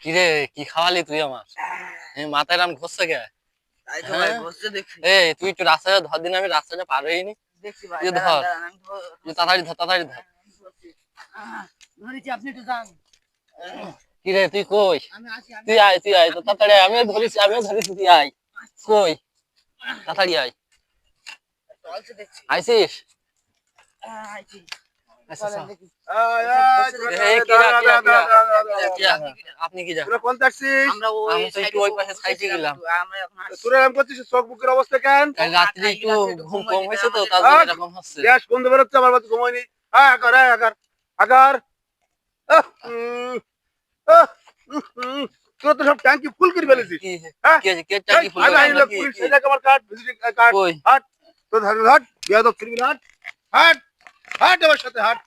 কি রে, কি খাওয়ালি তুই আমার? মাথায় রাম ঘষছে কে? তাই তো ভাই ঘষছে দেখছি। এই তুই একটু রাস্তাটা ধর দিন, আমি রাস্তাটা পার হইনি। দেখছি ভাই, তুই দাঁড়ান ধর, দাঁড়ান আমি তুই তাড়াতাড়ি ধর, তাড়াতাড়ি ধর। ধরেছি, আপনি একটু যান। কি রে তুই কই? আমি আসি, আমি তুই আয়, তুই আয় তো তাড়াতাড়ি আয়। আমিও ধরেছি, তুই আয়। কই? তাড়াতাড়ি আয়। চলছে দেখছি। আইছিস? আইছি। আচ্ছা চলেন আচ্ছা। দেখি। আপনি কি যান? কোন ট্যাক্সি? আমরা ওই আমি তো একটু ওই পাশে সাইডে গেলাম। আমরা এখন আসছি। তোরা এরকম করছিস, চোখ বুকের অবস্থা কেন? রাত্রে একটু ঘুম কম হয়েছে তো, তার জন্য এরকম হচ্ছে। গ্যাস বন্ধ বেরোচ্ছে, আমার বাচ্চা ঘুমায়নি। Agar agar agar. তোরা তো সব ট্যাঙ্কি ফুল করে ফেলেছিস। কে ট্যাঙ্কি ফুল করে? আমার কার্ড, ভিজিটিং কার্ড। হাট, তোর হাট, বিয়াদব ফিরবি না, হাট, হাট, হাট আমার সাথে হাট।